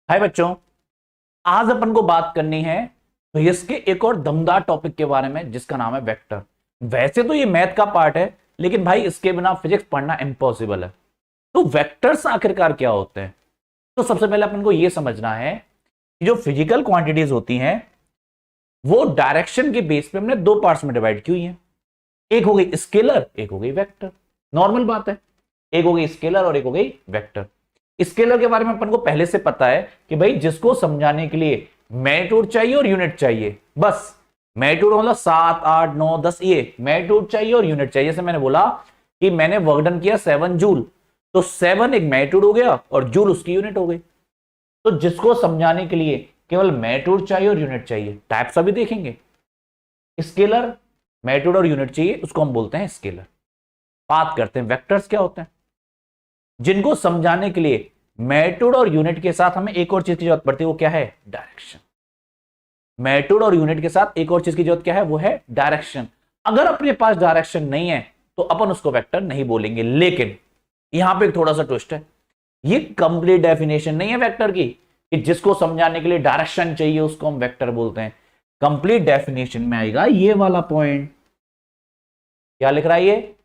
हाय बच्चों, आज अपन को बात करनी है फिजिक्स के एक और दमदार टॉपिक के बारे में जिसका नाम है वेक्टर। वैसे तो ये मैथ का पार्ट है, लेकिन भाई इसके बिना फिजिक्स पढ़ना इम्पॉसिबल है। तो वेक्टर्स आखिरकार क्या होते हैं? तो सबसे पहले अपन को यह समझना है कि जो फिजिकल क्वांटिटीज होती हैं वो डायरेक्शन के बेस पे हमने दो पार्ट्स में डिवाइड की हुई हैं। एक हो गई स्केलर, एक हो गई वेक्टर। नॉर्मल बात है, एक हो गई स्केलर और एक हो गई वेक्टर। स्केलर के बारे में अपन को पहले से पता है कि भाई जिसको समझाने के लिए मैग्नीट्यूड चाहिए और यूनिट चाहिए। बस मैग्नीट्यूड मतलब 7 8 9 10, ये मैग्नीट्यूड चाहिए और यूनिट चाहिए। जैसे मैंने बोला कि मैंने वर्क डन किया 7 जूल, तो 7 एक मैग्नीट्यूड हो गया और जूल उसकी यूनिट हो गई। तो जिसको समझाने के लिए केवल मैग्नीट्यूड चाहिए और यूनिट चाहिए, टाइप्स अभी देखेंगे। स्केलर मैग्नीट्यूड और यूनिट चाहिए, उसको हम बोलते हैं स्केलर। बात करते हैं वेक्टर्स क्या होते हैं। जिनको समझाने के लिए मैग्नीट्यूड और यूनिट के साथ हमें एक और चीज की जरूरत पड़ती है, वो क्या है? डायरेक्शन। मैग्नीट्यूड और यूनिट के साथ एक और चीज की जरूरत क्या है? वो है डायरेक्शन। अगर अपने पास डायरेक्शन नहीं है तो अपन उसको वेक्टर नहीं बोलेंगे। लेकिन यहां पे एक थोड़ा सा ट्विस्ट है, ये कंप्लीट डेफिनेशन नहीं है वेक्टर की कि जिसको समझाने के लिए डायरेक्शन चाहिए उसको हम वेक्टर बोलते हैं। कंप्लीट डेफिनेशन में आएगा ये वाला पॉइंट। क्या लिख रहा है ये?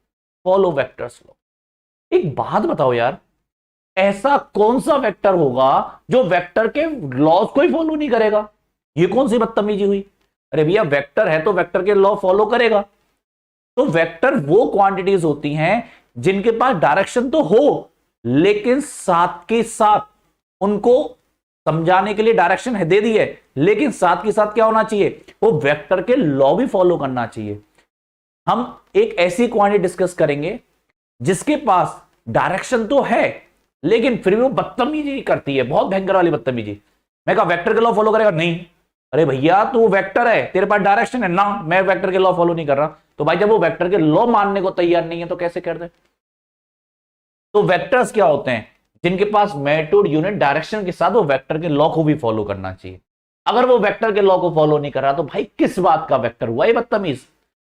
Follow vectors law. एक बात बताओ यार, ऐसा कौन सा वेक्टर होगा जो वेक्टर के लॉज को ही फॉलो नहीं करेगा? ये कौन सी बदतमीजी हुई? अरे भैया, वेक्टर है तो वेक्टर के लॉ फॉलो करेगा। तो वेक्टर वो क्वांटिटीज होती हैं जिनके पास डायरेक्शन तो हो, लेकिन साथ के साथ उनको समझाने के लिए डायरेक्शन है दे दी है, लेकिन साथ के साथ क्या होना चाहिए? वो वेक्टर के लॉ भी फॉलो करना चाहिए। हम एक ऐसी क्वांटिटी डिस्कस करेंगे जिसके पास डायरेक्शन तो है लेकिन फिर भी वो बदतमीजी करती है, बहुत भयंकर वाली बदतमीजी। मैं कहा वेक्टर के लॉ फॉलो करेगा? नहीं। अरे भैया, तू वेक्टर है, तेरे पास डायरेक्शन है ना, मैं वेक्टर के लॉ फॉलो नहीं कर रहा। तो भाई जब वो वेक्टर के लॉ मानने को तैयार नहीं है तो कैसे कर दे? तो वेक्टर्स क्या होते हैं? जिनके पास मैग्नीट्यूड यूनिट डायरेक्शन के साथ वो वेक्टर के लॉ को भी फॉलो करना चाहिए। अगर वो वेक्टर के लॉ को फॉलो नहीं कर रहा तो भाई किस बात का वेक्टर हुआ? ये बदतमीज।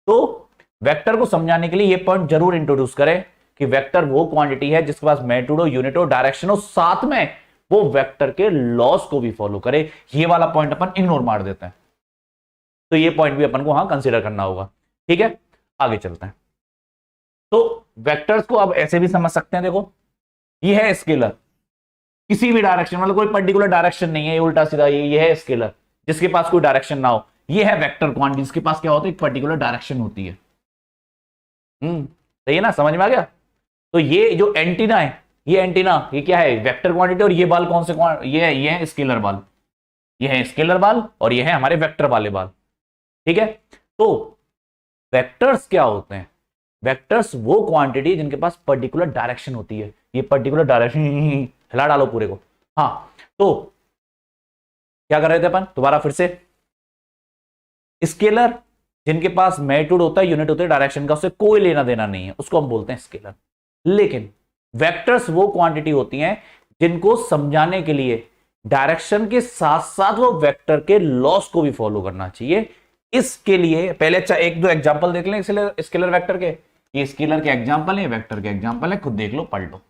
तो वेक्टर को समझाने के लिए ये पॉइंट जरूर इंट्रोड्यूस करें कि वेक्टर वो क्वांटिटी है जिसके पास मैग्नीट्यूड हो, यूनिट हो, डायरेक्शन हो, साथ में वो वेक्टर के लॉस को भी फॉलो करे। ये वाला पॉइंट अपन इग्नोर मार देते हैं, तो ये पॉइंट भी अपन को हाँ कंसीडर करना होगा। ठीक है, आगे चलते हैं। तो वेक्टर्स को अब ऐसे भी समझ सकते हैं। देखो, ये है स्केलर, किसी भी डायरेक्शन, मतलब कोई पर्टिकुलर डायरेक्शन नहीं है, ये उल्टा सीधा, ये है स्केलर जिसके पास कोई डायरेक्शन ना हो। ये है वेक्टर क्वांटिटी, जिसके पास क्या होता है? एक पर्टिकुलर डायरेक्शन होती है। सही है ना? समझ में आ गया? तो ये जो एंटीना है, ये एंटीना, ये क्या है? Vector quantity. और ये बाल कौन से ये है स्केलर बाल। ये है स्केलर बाल और ये है हमारे वेक्टर वाले बाल। ठीक है, तो वेक्टर्स क्या होते हैं? वेक्टर्स वो क्वांटिटी जिनके पास पर्टिकुलर डायरेक्शन होती है। ये पर्टिकुलर डायरेक्शन हिला डालो पूरे को। हाँ, तो क्या कर रहे थे अपन? दोबारा फिर से, स्केलर जिनके पास मैग्नीट्यूड होता है, यूनिट होता है, डायरेक्शन का उससे कोई लेना देना नहीं है, उसको हम बोलते हैं स्केलर। लेकिन वेक्टर्स वो क्वांटिटी होती हैं जिनको समझाने के लिए डायरेक्शन के साथ साथ वो वेक्टर के लॉस को भी फॉलो करना चाहिए। इसके लिए पहले अच्छा एक दो एग्जांपल देख लें स्केलर वेक्टर के। ये स्केलर के एग्जांपल है, वेक्टर के एग्जांपल है, खुद देख लो, पढ़ लो।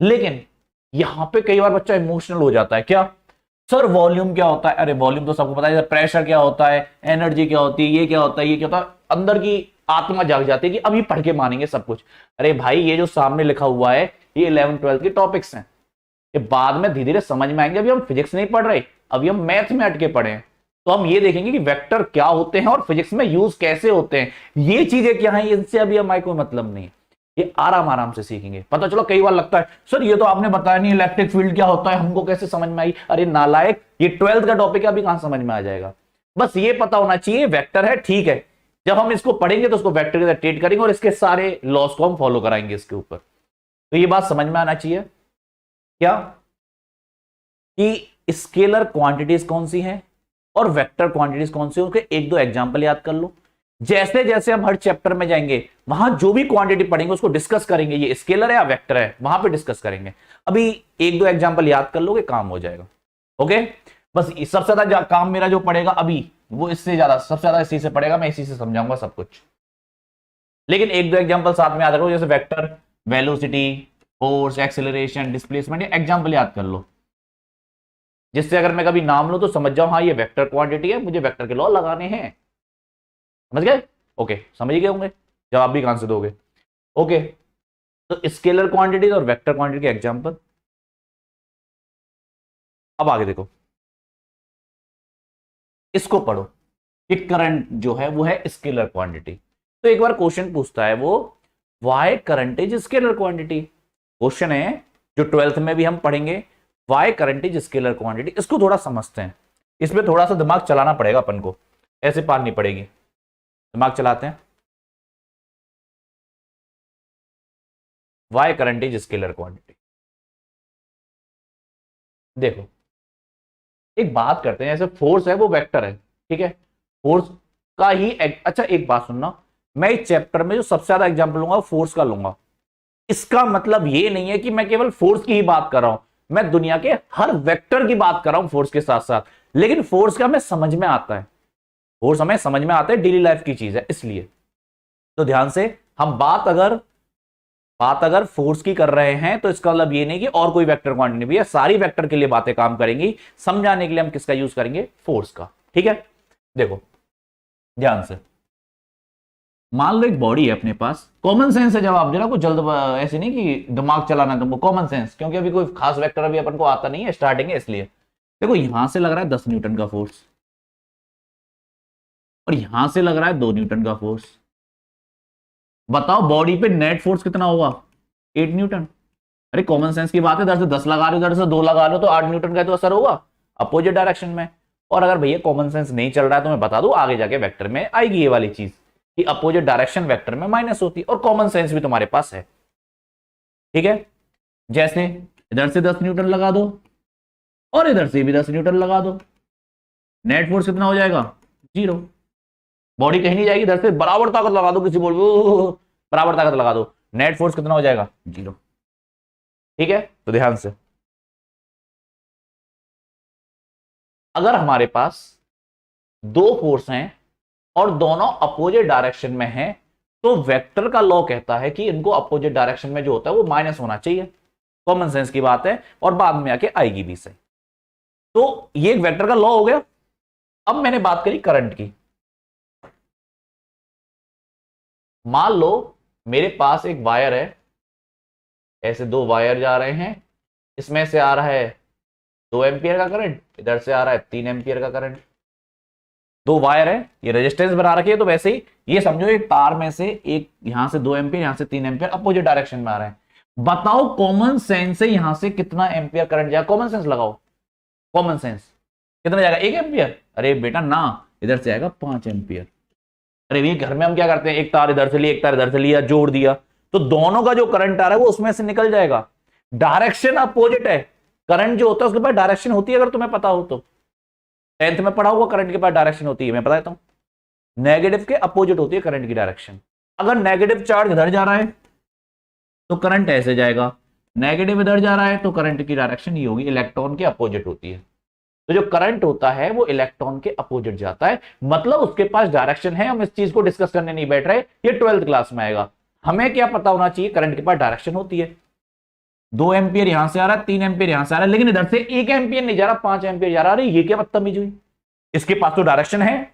लेकिन यहां पे कई बार बच्चा इमोशनल हो जाता है। क्या सर, वॉल्यूम क्या होता है? अरे वॉल्यूम तो सबको पता है। प्रेशर क्या होता है, एनर्जी क्या होती है, ये क्या होता है, ये क्या होता है। अंदर की आत्मा जाग जाती है कि अभी पढ़ के मानेंगे सब कुछ। अरे भाई, ये जो सामने लिखा हुआ है ये 11th 12th के टॉपिक्स हैं, ये बाद में धीरे धीरे समझ में आएंगे। अभी हम फिजिक्स नहीं पढ़ रहे, अभी हम मैथ में अटके पड़े हैं। तो हम ये देखेंगे कि वेक्टर क्या होते हैं और फिजिक्स में यूज कैसे होते हैं। ये चीजें क्या है, इनसे अभी हमारे कोई मतलब नहीं, ये आराम आराम से सीखेंगे। पता चलो कई बार लगता है सर ये तो आपने बताया नहीं इलेक्ट्रिक फील्ड क्या होता है, हमको कैसे समझ में आई? अरे नालायक, ये 12th का टॉपिक है, अभी कहां समझ में आ जाएगा? बस ये पता होना चाहिए वेक्टर है, ठीक है। जब हम इसको पढ़ेंगे तो उसको वेक्टर के साथ ट्रीट करेंगे और इसके सारे लॉस को हम फॉलो कराएंगे इसके ऊपर। तो ये बात समझ में आना चाहिए क्या कि स्केलर क्वांटिटीज कौन सी हैं और वेक्टर क्वांटिटीज कौन सी, उनके एक दो एग्जांपल याद कर लो। जैसे जैसे हम हर चैप्टर में जाएंगे वहां जो भी क्वांटिटी पढ़ेंगे उसको डिस्कस करेंगे, ये स्केलर है या वेक्टर है, वहां पे डिस्कस करेंगे। अभी एक दो एग्जांपल याद कर लोगे, काम हो जाएगा। ओके, बस सबसे ज्यादा काम मेरा जो पड़ेगा अभी वो इससे ज्यादा, सबसे ज्यादा इसी से पड़ेगा, मैं इसी से समझाऊंगा सब कुछ। लेकिन एक दो एग्जांपल साथ में याद रखो, जैसे vector, velocity, force, acceleration, displacement, example याद कर लो। जिससे अगर मैं कभी नाम लूं तो समझ जाऊं हाँ ये वेक्टर क्वांटिटी है, मुझे वेक्टर के लॉ लगाने हैं। समझ गए? ओके, समझ गए होंगे, जवाब भी कहां से दोगे। ओके, तो स्केलर क्वांटिटी और वेक्टर क्वांटिटी के एग्जांपल। अब आगे देखो, इसको पढ़ो कि करंट जो है वो है स्केलर क्वांटिटी। तो एक बार क्वेश्चन पूछता है वो, why current is scalar quantity. Question है जो 12th में भी हम पढ़ेंगे, why current is scalar quantity. इसको थोड़ा समझते हैं, इसमें थोड़ा सा दिमाग चलाना पड़ेगा अपन को, ऐसे पार नहीं पड़ेगी। दिमाग चलाते हैं। Why current is scalar quantity. देखो एक बात करते हैं, जैसे फोर्स है वो वेक्टर है, ठीक है, फोर्स का ही अच्छा एक बात सुनना, मैं इस चैप्टर में जो सबसे ज्यादा एग्जांपल लूंगा वो फोर्स का लूंगा। इसका मतलब ये नहीं है कि मैं केवल फोर्स की ही बात कर रहा हूं, मैं दुनिया के हर वेक्टर की बात कर रहा हूं फोर्स के साथ साथ। लेकिन फोर्स का हमें समझ में आता है, फोर्स हमें समझ में आता है, डेली लाइफ की चीज है इसलिए। तो ध्यान से, हम बात अगर फोर्स की कर रहे हैं तो इसका मतलब ये नहीं कि और कोई वेक्टर क्वांटिटी भी है, सारी वेक्टर के लिए बातें काम करेंगी। समझाने के लिए हम किसका यूज करेंगे? फोर्स का। ठीक है, देखो ध्यान से, मान लो एक बॉडी है अपने पास, कॉमन सेंस है जवाब देना, कुछ जल्द ऐसे नहीं कि दिमाग चलाना तुमको, कॉमन सेंस, क्योंकि अभी कोई खास वेक्टर अभी अपन को आता नहीं है, स्टार्टिंग है इसलिए। देखो यहां से लग रहा है 10 न्यूटन का फोर्स और यहां से लग रहा है 2 न्यूटन का फोर्स। बताओ बॉडी पे नेट फोर्स कितना होगा? 8 न्यूटन। अरे कॉमन सेंस की बात है, इधर से 10 लगा रहे हो, इधर से 2 लगा लो तो 8 न्यूटन का तो असर होगा अपोजिट डायरेक्शन में। और अगर भैया कॉमन सेंस नहीं चल रहा है तो मैं बता दूं आगे जाके वेक्टर में आएगी ये वाली चीज कि अपोजिट डायरेक्शन वेक्टर में माइनस होती है, और कॉमन सेंस भी तुम्हारे पास है। ठीक है, जैसे इधर से 10 न्यूटन लगा दो और इधर से भी 10 न्यूटन लगा दो, नेट फोर्स कितना हो जाएगा? 0। बॉडी कहीं नहीं जाएगी, इधर से बराबर ताकत लगा दो, किसी बोल बराबर ताकत लगा दो, नेट फोर्स कितना हो जाएगा? 0। ठीक है, तो ध्यान से, अगर हमारे पास दो फोर्स हैं और दोनों अपोजिट डायरेक्शन में हैं, तो वेक्टर का लॉ कहता है कि इनको अपोजिट डायरेक्शन में जो होता है वो माइनस होना चाहिए। कॉमन सेंस की बात है और बाद में आके आएगी भी सही। तो ये एक वेक्टर का लॉ हो गया। अब मैंने बात करी करंट की। मान लो मेरे पास एक वायर है, ऐसे 2 वायर जा रहे हैं, इसमें से आ रहा है 2 एम्पियर का करंट, इधर से आ रहा है 3 एम्पियर का करंट। 2 वायर है, ये रेजिस्टेंस बना रखी है, तो वैसे ही ये समझो एक तार में से एक यहां से 2 एम्पियर, यहां से 3 एम्पियर अपोजिट डायरेक्शन में आ रहे हैं। बताओ कॉमन सेंस से यहां से कितना एम्पियर करंट जाएगा? कॉमन सेंस लगाओ, कॉमन सेंस कितना जाएगा? 1 एम्पियर। अरे बेटा ना, इधर से आएगा 5 एम्पियर। अरे ये घर में हम क्या करते हैं, एक तार इधर से लिया, एक तार इधर से लिया, जोड़ दिया, तो दोनों का जो करंट आ रहा है वो उसमें से निकल जाएगा। डायरेक्शन अपोजिट है, करंट जो होता है उसके पास डायरेक्शन होती है, अगर तुम्हें पता हो तो 10th में पढ़ा हुआ, करंट के पास डायरेक्शन होती है, मैं बता देता हूं, नेगेटिव के अपोजिट होती है करंट की डायरेक्शन। अगर नेगेटिव चार्ज इधर जा रहा है तो करंट ऐसे जाएगा, नेगेटिव इधर जा रहा है तो करंट की डायरेक्शन ये होगी, इलेक्ट्रॉन के अपोजिट होती है। तो जो करंट होता है वो इलेक्ट्रॉन के अपोजिट जाता है, मतलब उसके पास डायरेक्शन है। हम इस चीज को डिस्कस करने नहीं बैठ रहे, ये 12th क्लास में आएगा। हमें क्या पता होना चाहिए? करंट के पास डायरेक्शन होती है। 2 एम्पियर यहां से आ रहा है, 3 एम्पियर यहां से आ रहा है, लेकिन इधर से 1 एम्पियर नहीं जा रहा, 5 एम्पियर जा रहा है। ये क्या बदतमीजी हुई? इसके पास तो डायरेक्शन है,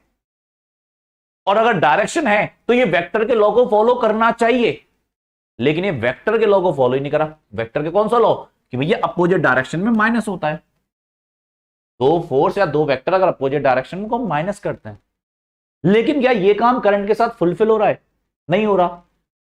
और अगर डायरेक्शन है तो ये वेक्टर के लॉ को फॉलो करना चाहिए, लेकिन ये वेक्टर के लॉ को फॉलो ही नहीं करा। वेक्टर के कौन सा लॉ? कि भैया अपोजिट डायरेक्शन में माइनस होता है। 2 फोर्स या 2 वेक्टर अगर अपोजिट डायरेक्शन को माइनस करते हैं, लेकिन क्या ये काम करंट के साथ फुलफिल हो रहा है? नहीं हो रहा।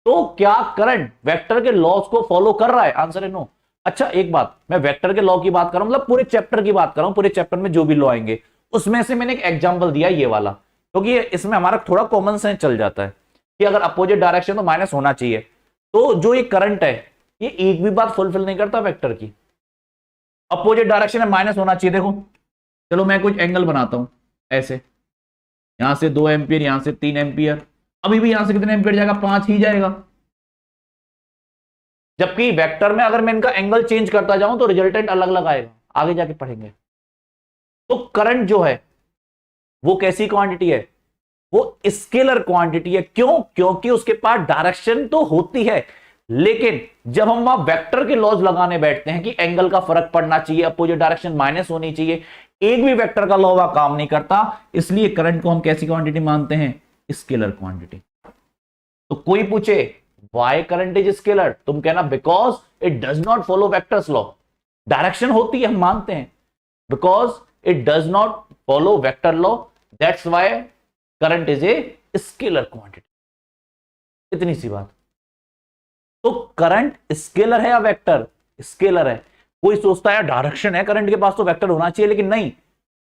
तो क्या करंट वेक्टर के लॉस को फॉलो कर रहा है? आंसर है नो। अच्छा एक बात, मैं वेक्टर के लॉ की बात कर रहा हूं, मतलब पूरे चैप्टर की बात कर रहा हूं, पूरे चैप्टर में जो भी लॉ आएंगे उसमें से मैंने एक एग्जांपल दिया ये वाला, क्योंकि इसमें हमारा थोड़ा कॉमन सेंस चल जाता है कि अगर अपोजिट डायरेक्शन तो माइनस होना चाहिए। तो जो ये करंट है ये एक भी बात फुलफिल नहीं करता वेक्टर की, अपोजिट डायरेक्शन में माइनस होना चाहिए। देखो चलो मैं कुछ एंगल बनाता हूं, ऐसे यहां से 2 एम्पियर, यहां से 3 एम्पियर, अभी भी यहां से कितने एम्पियर जाएगा? 5 ही जाएगा। जबकि वेक्टर में अगर मैं इनका एंगल चेंज करता जाऊं तो रिजल्टेंट अलग अलग आएगा, आगे जाके पढ़ेंगे। तो करंट जो है वो कैसी क्वांटिटी है? वो स्केलर क्वांटिटी है। क्यों? क्योंकि उसके पास डायरेक्शन तो होती है, लेकिन जब हम वहां वेक्टर के लॉज लगाने बैठते हैं कि एंगल का फर्क पड़ना चाहिए, अपोजिट डायरेक्शन माइनस होनी चाहिए, एक भी वेक्टर का लॉ वहां काम नहीं करता। इसलिए करंट को हम कैसी क्वांटिटी मानते हैं? Scalar quantity. तो कोई पूछे वाई करंट इज स्केलर, तुम कहना because it does not follow vectors law. Direction होती है, हम मानते हैं, because it does not follow vector law, that's why current is a scalar quantity. इतनी सी बात। तो करंट स्केलर है या वेक्टर? स्केलर है। कोई सोचता है डायरेक्शन है करंट के पास तो वेक्टर होना चाहिए, लेकिन नहीं,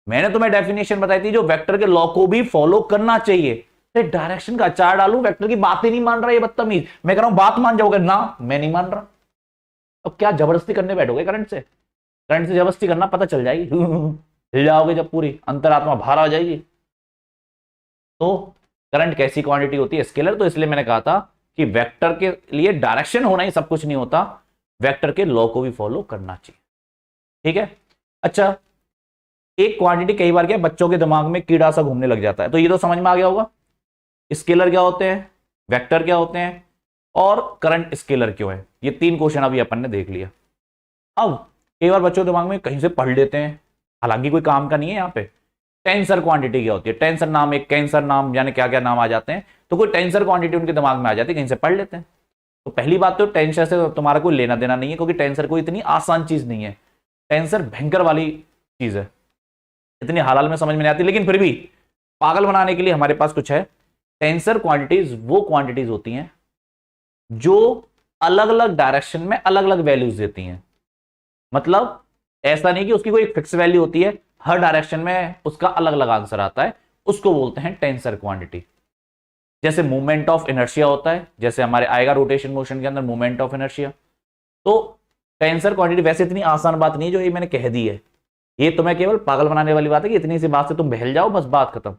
मैंने तुम्हें डेफिनेशन बताई थी जो वेक्टर के लॉ को भी फॉलो करना चाहिए। डायरेक्शन का चार डालू, वेक्टर की बात ही नहीं मान रहा ये बदतमीज। मैं कह रहा हूं बात मान जाओगे ना, मैं नहीं मान रहा। अब क्या जबरदस्ती करने बैठोगे करंट से? करंट से जबरदस्ती करना, पता चल जाएगी हिल जाओगे जब पूरी अंतरात्मा बाहर आ जाएगी। तो करंट कैसी क्वांटिटी होती है? स्केलर। तो इसलिए मैंने कहा था कि वेक्टर के लिए डायरेक्शन होना ही सब कुछ नहीं होता, वेक्टर के लॉ को भी फॉलो करना चाहिए। ठीक है। अच्छा, एक क्वांटिटी कई बार क्या बच्चों के दिमाग में कीड़ा सा घूमने लग जाता है। तो ये तो समझ में आ गया होगा, स्केलर क्या होते हैं, वेक्टर क्या होते हैं, और करंट स्केलर क्यों है। ये तीन क्वेश्चन अभी अपन ने देख लिया। अब कई बार बच्चों के दिमाग में कहीं से पढ़ लेते हैं, हालांकि कोई काम का नहीं है यहाँ पे। टेंसर क्वांटिटी क्या होती है? टेंसर नाम, एक कैंसर नाम, यानी क्या क्या नाम आ जाते हैं। तो कोई टेंसर क्वांटिटी उनके दिमाग में आ जाती है, कहीं से पढ़ लेते हैं। तो पहली बात तो टेंसर से तुम्हारा कोई लेना देना नहीं है, क्योंकि टेंसर कोई इतनी आसान चीज नहीं है। टेंसर भयंकर वाली चीज है, इतनी हाल में समझ में नहीं आती, लेकिन फिर भी पागल बनाने के लिए हमारे पास कुछ है। टेंसर क्वांटिटीज वो क्वांटिटीज होती हैं जो अलग अलग डायरेक्शन में अलग अलग वैल्यूज देती हैं। मतलब ऐसा नहीं कि उसकी कोई फिक्स वैल्यू होती है, हर डायरेक्शन में उसका अलग अलग आंसर आता है, उसको बोलते हैं टेंसर क्वांटिटी। जैसे मूवमेंट ऑफ इनर्शिया होता है, जैसे हमारे आएगा रोटेशन मोशन के अंदर मूवमेंट ऑफ इनर्शिया। तो टेंसर क्वांटिटी वैसे इतनी आसान बात नहीं है जो ये मैंने कह दी है, ये तुम्हें केवल पागल बनाने वाली बात है कि इतनी सी बात से तुम बहल जाओ, बस बात खत्म।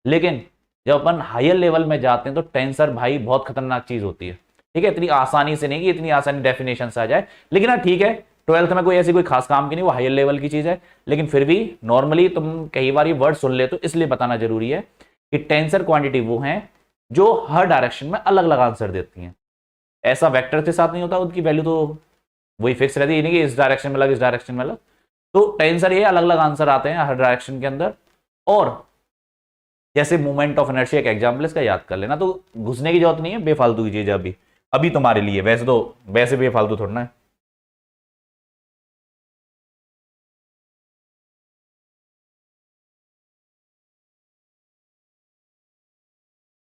लेकिन जब अपन हायर लेवल में जाते हैं तो टेंसर भाई बहुत खतरनाक चीज होती है। ठीक है, इतनी आसानी से नहीं कि इतनी आसानी डेफिनेशन से आ जाए, लेकिन हाँ ठीक है, 12th में कोई ऐसी कोई खास काम की नहीं, वो हायर लेवल की चीज है। लेकिन फिर भी नॉर्मली तुम कई बार ये वर्ड सुन ले, तो इसलिए बताना जरूरी है कि टेंसर क्वांटिटी वो है जो हर डायरेक्शन में अलग अलग आंसर देती हैं। ऐसा वेक्टर के साथ नहीं होता, उनकी वैल्यू तो वही फिक्स रहती है, नहीं कि इस डायरेक्शन में अलग, इस डायरेक्शन में अलग। तो टेंसर ये अलग अलग आंसर आते हैं हर डायरेक्शन के अंदर। और जैसे मूवमेंट ऑफ इनर्शिया एक एग्जांपल, इसका याद कर लेना, तो घुसने की जरूरत नहीं है, बेफालतू की चीज है अभी अभी तुम्हारे लिए, वैसे तो वैसे बेफालतू थोड़ा है।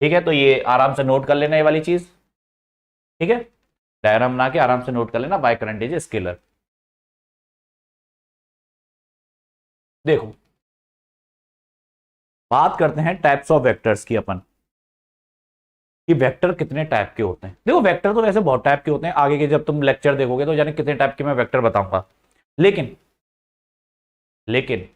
ठीक है, तो ये आराम से नोट कर लेना ये वाली चीज। ठीक है, डायग्राम बना के आराम से नोट कर लेना, बाय करंट इज स्केलर। देखो, बात करते हैं टाइप्स ऑफ वेक्टर्स की अपन, कि वेक्टर कितने टाइप के होते हैं। देखो, वेक्टर तो वैसे बहुत टाइप के होते हैं, आगे के जब तुम लेक्चर देखोगे तो जाने कितने टाइप के मैं वेक्टर बताऊंगा। लेकिन लेकिन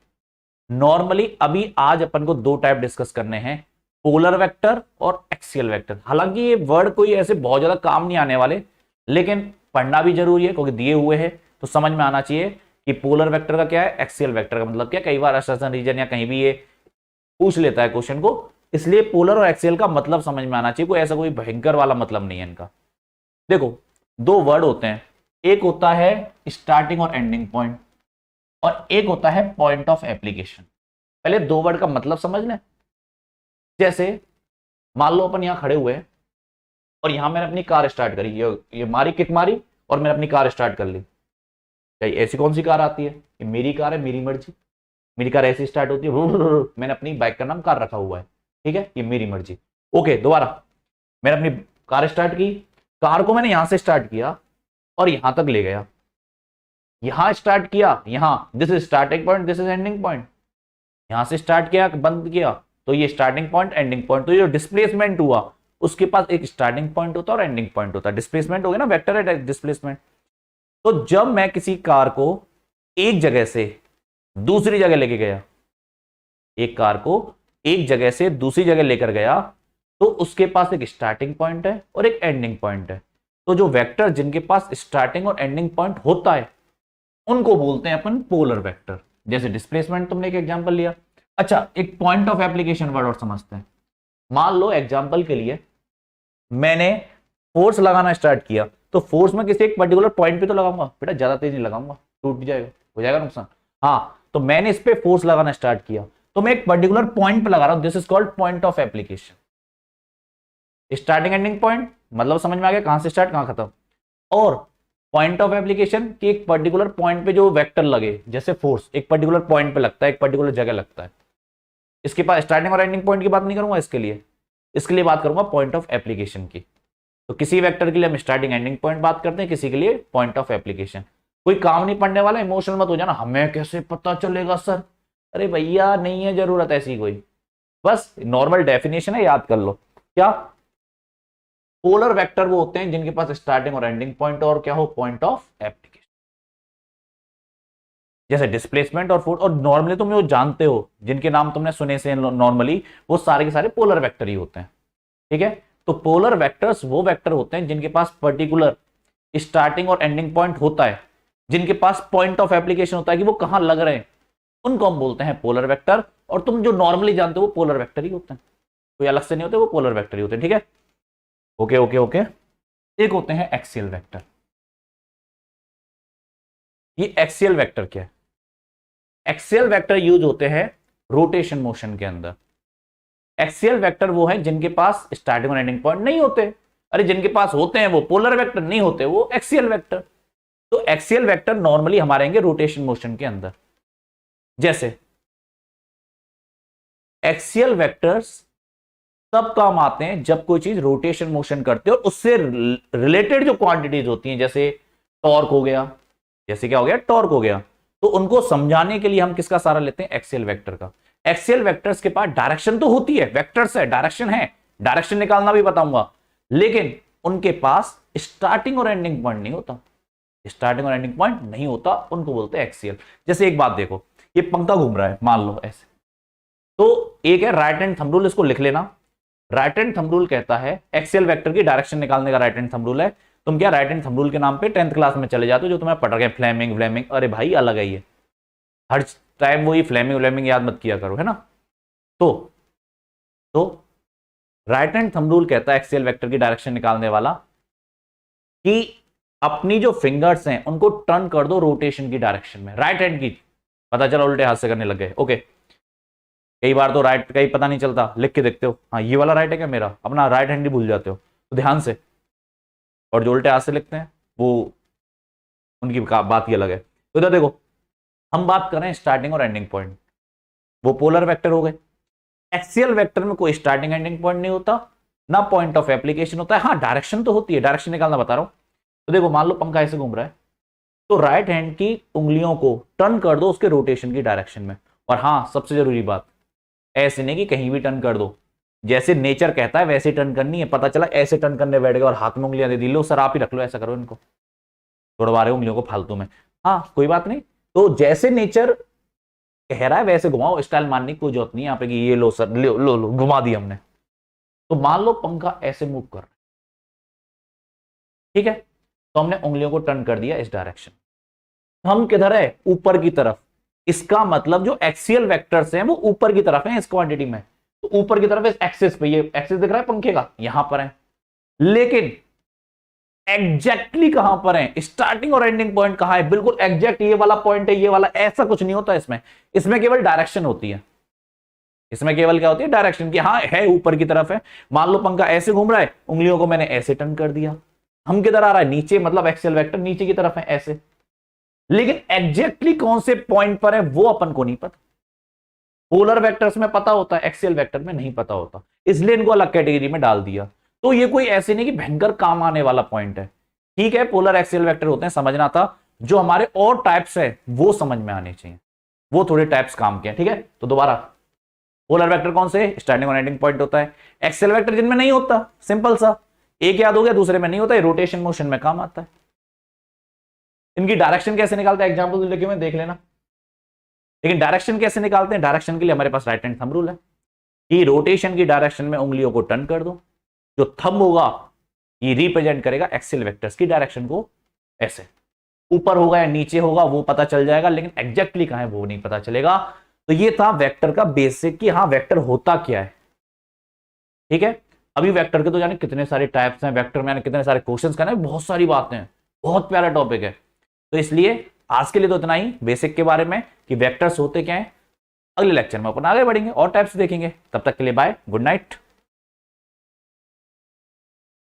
नॉर्मली अभी आज अपन को दो टाइप डिस्कस करने हैं, पोलर वेक्टर और एक्सियल वेक्टर। हालांकि ये वर्ड कोई ऐसे बहुत ज्यादा काम नहीं आने वाले, लेकिन पढ़ना भी जरूरी है, क्योंकि दिए हुए हैं तो समझ में आना चाहिए कि पोलर वेक्टर का क्या है, एक्सियल वेक्टर का मतलब क्या। कई बार असर्शन रीजन या कहीं भी ये पूछ लेता है क्वेश्चन को, इसलिए पोलर और एक्सियल का मतलब समझ में आना चाहिए, कोई ऐसा कोई भयंकर वाला मतलब नहीं है इनका। देखो, दो वर्ड होते हैं, एक होता है स्टार्टिंग और एंडिंग पॉइंट, और एक होता है पॉइंट ऑफ एप्लीकेशन। पहले दो वर्ड का मतलब समझ लें। जैसे मान लो अपन यहां खड़े हुए हैं और यहां मैंने अपनी कार स्टार्ट करी, ये मारी, किक मारी, और मैंने अपनी कार स्टार्ट कर ली। ऐसी कौन सी कार आती है? ये मेरी कार है, मेरी मर्जी, मेरी कार ऐसी स्टार्ट होती है, मैंने अपनी बाइक का नाम कार रखा हुआ है। ठीक है, ये मेरी मर्जी। ओके, दोबारा मैंने अपनी कार स्टार्ट की, कार को मैंने यहां से स्टार्ट किया और यहां तक ले गया, यहां स्टार्ट किया, यहां this is starting point, this is ending point. यहां से स्टार्ट किया, बंद किया, तो ये स्टार्टिंग पॉइंट, एंडिंग पॉइंट। तो ये जो डिस्प्लेसमेंट हुआ उसके पास एक स्टार्टिंग पॉइंट होता है और एंडिंग पॉइंट होता है। डिस्प्लेसमेंट हो गया ना, वेक्टर है डिस्प्लेसमेंट। तो जब मैं किसी कार को एक जगह से दूसरी जगह लेके गया, एक कार को एक जगह से दूसरी जगह लेकर गया, तो उसके पास एक स्टार्टिंग पॉइंट है और एक एंडिंग पॉइंट है। तो जो वेक्टर जिनके पास स्टार्टिंग और एंडिंग पॉइंट होता है उनको बोलते हैं अपन पोलर वेक्टर। जैसे डिस्प्लेसमेंट तुमने एक एग्जांपल लिया। अच्छा, एक पॉइंट ऑफ एप्लीकेशन वर्ड और समझते हैं। मान लो एग्जांपल के लिए मैंने फोर्स लगाना स्टार्ट किया, तो फोर्स में किसी एक पर्टिकुलर पॉइंट पे तो लगाऊंगा बेटा, ज्यादा तेज नहीं लगाऊंगा, टूट जाएगा, हो जाएगा नुकसान। हाँ, तो मैंने इस पे फोर्स लगाना स्टार्ट किया, तो मैं एक पर्टिकुलर पॉइंट पे लगा रहा हूं, this is called point of application. Starting ending point मतलब समझ में आ गया, कहां से स्टार्ट कहां खत्म। और पॉइंट ऑफ एप्लीकेशन कि एक पर्टिकुलर पॉइंट पे जो वेक्टर लगे, जैसे फोर्स एक पर्टिकुलर पॉइंट पे लगता है, एक पर्टिकुलर जगह लगता है। इसके पास स्टार्टिंग और एंडिंग पॉइंट की बात नहीं करूंगा, इसके लिए बात करूंगा पॉइंट ऑफ एप्लीकेशन की। तो किसी वेक्टर के लिए हम स्टार्टिंग एंडिंग पॉइंट बात करते हैं, किसी के लिए पॉइंट ऑफ एप्लीकेशन। कोई काम नहीं पड़ने वाला, इमोशनल मत हो जाना, हमें कैसे पता चलेगा सर, अरे भैया नहीं है जरूरत ऐसी कोई, बस नॉर्मल डेफिनेशन है, याद कर लो। क्या पोलर वेक्टर वो होते हैं जिनके पास स्टार्टिंग और एंडिंग पॉइंट और क्या हो, पॉइंट ऑफ एप्लीकेशन। जैसे डिस्प्लेसमेंट और फोर्स, और नॉर्मली तुम वो जानते हो जिनके नाम तुमने सुने से नॉर्मली, वो सारे के सारे पोलर वेक्टर ही होते हैं। ठीक है, तो पोलर वेक्टर्स वो वेक्टर होते हैं जिनके पास पर्टिकुलर स्टार्टिंग और एंडिंग पॉइंट होता है, जिनके पास पॉइंट ऑफ एप्लीकेशन होता है कि वो कहां लग रहे हैं, उनको हम बोलते हैं पोलर वेक्टर। और तुम जो नॉर्मली जानते हो वो पोलर वेक्टर ही होते हैं, कोई अलग से नहीं होते, वो पोलर वेक्टर ही होते हैं। ठीक है, ओके ओके ओके। एक होते हैं एक्सियल वेक्टर। ये एक्सियल वेक्टर क्या है? एक्सियल वेक्टर यूज होते हैं रोटेशन मोशन के अंदर। एक्सियल वेक्टर वो है जिनके पास स्टार्टिंग और एंडिंग पॉइंट नहीं होते, अरे जिनके पास होते हैं वो पोलर वेक्टर, नहीं होते वो एक्सियल वेक्टर। तो एक्सियल वेक्टर नॉर्मली हमारे आएंगे रोटेशन मोशन के अंदर। जैसे एक्सियल वेक्टर्स तब काम आते हैं जब कोई चीज रोटेशन मोशन करते हो, उससे रिलेटेड जो क्वांटिटीज होती हैं, जैसे टॉर्क हो गया, जैसे क्या हो गया, टॉर्क हो गया, तो उनको समझाने के लिए हम किसका सहारा लेते हैं, एक्सियल वेक्टर का। एक्सियल वेक्टर्स के पास डायरेक्शन तो होती है, वेक्टर्स है, डायरेक्शन है, डायरेक्शन निकालना भी बताऊंगा, लेकिन उनके पास स्टार्टिंग और एंडिंग पॉइंट नहीं होता, स्टार्टिंग और एंडिंग पॉइंट नहीं होता, उनको बोलते हैं एक्सियल। जैसे एक बात देखो, ये पंखा घूम रहा है मान लो ऐसे, तो एक है राइट हैंड थंब रूल, इसको लिख लेना। राइट हैंड थंब रूल कहता है एक्सियल वेक्टर की डायरेक्शन निकालने का राइट हैंड थंब रूल है। तुम क्या राइट हैंड थंब रूल के नाम पे 10th क्लास में चले जाते हो, जो तुम्हें पढ़ रहे फ्लेमिंग व्लेमिंग, अरे भाई अलग है ये, हर टाइम वही फ्लेमिंग व्लेमिंग याद मत किया करो, है ना। तो राइट हैंड थंब रूल कहता है एक्सियल वेक्टर की डायरेक्शन निकालने वाला कि अपनी जो फिंगर्स हैं उनको टर्न कर दो रोटेशन की डायरेक्शन में, राइट हैंड की, पता चला उल्टे हाथ से करने लग गए। ओके, कई बार तो राइट का ही पता नहीं चलता, लिख के देखते हो हाँ ये वाला राइट है क्या मेरा, अपना राइट हैंड ही भूल जाते हो, तो ध्यान से। और जो उल्टे हाथ से लिखते हैं वो उनकी बात ही अलग है। तो इधर देखो, हम बात कर रहे हैं स्टार्टिंग और एंडिंग पॉइंट, वो पोलर वेक्टर हो गए। एक्सियल वेक्टर में कोई स्टार्टिंग एंडिंग पॉइंट नहीं होता, ना पॉइंट ऑफ एप्लीकेशन होता है, हाँ डायरेक्शन तो होती है, डायरेक्शन निकालना बता रहा हूं। तो देखो मान लो पंखा ऐसे घूम रहा है, तो राइट हैंड की उंगलियों को टर्न कर दो उसके रोटेशन की डायरेक्शन में। और हाँ सबसे जरूरी बात, ऐसे नहीं कि कहीं भी टर्न कर दो, जैसे नेचर कहता है वैसे टर्न करनी है। पता चला ऐसे टर्न करने बैठ गए और हाथ में उंगलियां दे दी, लो सर आप ही रख लो, ऐसा करो, इनको तोड़वा रहे उंगलियों को फालतू में, हाँ कोई बात नहीं। तो जैसे नेचर कह रहा है वैसे घुमाओ, स्टाइल मानने की कोई जरूरत नहीं है यहाँ पे कि ये लो सर, लो लो लो घुमा दी हमने। तो मान लो पंखा ऐसे मूव कर रहा है, ठीक है, तो हमने उंगलियों को टर्न कर दिया इस डायरेक्शन, हम किधर है, ऊपर की तरफ। इसका मतलब जो एक्सियल वेक्टर्स हैं वो ऊपर की तरफ हैं इस क्वांटिटी में, तो ऊपर की तरफ इस एक्सिस पे, ये एक्सिस दिख रहा है पंखे का, यहां पर है। लेकिन एग्जैक्टली कहां पर है, स्टार्टिंग और एंडिंग पॉइंट कहां है, बिल्कुल एग्जैक्ट ये वाला पॉइंट है, ये वाला, ऐसा कुछ नहीं होता इसमें। इसमें केवल डायरेक्शन होती है, इसमें केवल क्या होती है, डायरेक्शन की, हाँ है ऊपर की तरफ है। मान लो पंखा ऐसे घूम रहा है, उंगलियों को मैंने ऐसे टर्न कर दिया, हम किधर आ रहा है, नीचे, मतलब एक्सियल वेक्टर नीचे की तरफ है ऐसे। लेकिन एग्जैक्टली कौन से पॉइंट पर है वो अपन को नहीं पता। पोलर वेक्टर्स में पता होता है, एक्सियल वेक्टर में नहीं पता होता, इसलिए इनको अलग कैटेगरी में डाल दिया। तो ये कोई ऐसे नहीं कि भयंकर काम आने वाला पॉइंट है, ठीक है, पोलर एक्सियल वेक्टर होते हैं, समझना था। जो हमारे और टाइप्स है वो समझ में आने चाहिए, वो थोड़े टाइप्स काम के हैं, ठीक है। तो दोबारा, पोलर वेक्टर कौन से, स्टार्टिंग और एंडिंग पॉइंट होता है। एक्सियल वेक्टर जिनमें नहीं होता, सिंपल सा, एक याद हो गया, दूसरे में नहीं होता, रोटेशन मोशन में काम आता है। इनकी डायरेक्शन कैसे निकालते हैं, एग्जांपल लिखे हुए देख लेना। लेकिन डायरेक्शन कैसे निकालते हैं, डायरेक्शन के लिए हमारे पास राइट हैंड थंब रूल है कि रोटेशन की डायरेक्शन में उंगलियों को टर्न कर दो, जो थंब होगा ये रिप्रेजेंट करेगा एक्सियल वेक्टर्स की डायरेक्शन को, ऐसे ऊपर होगा या नीचे होगा वो पता चल जाएगा, लेकिन एग्जैक्टली कहां है वो नहीं पता चलेगा। तो ये था वेक्टर का बेसिक कि हाँ वेक्टर होता क्या है, ठीक है। अभी वेक्टर के तो जाने कितने सारे टाइप्स हैं, वेक्टर में कितने सारे क्वेश्चंस करना है, बहुत सारी बातें हैं, बहुत प्यारा टॉपिक है। तो इसलिए आज के लिए तो इतना ही बेसिक के बारे में कि वेक्टर्स होते क्या हैं। अगले लेक्चर में अपन आगे बढ़ेंगे और टाइप्स देखेंगे। तब तक के लिए बाय, गुड नाइट।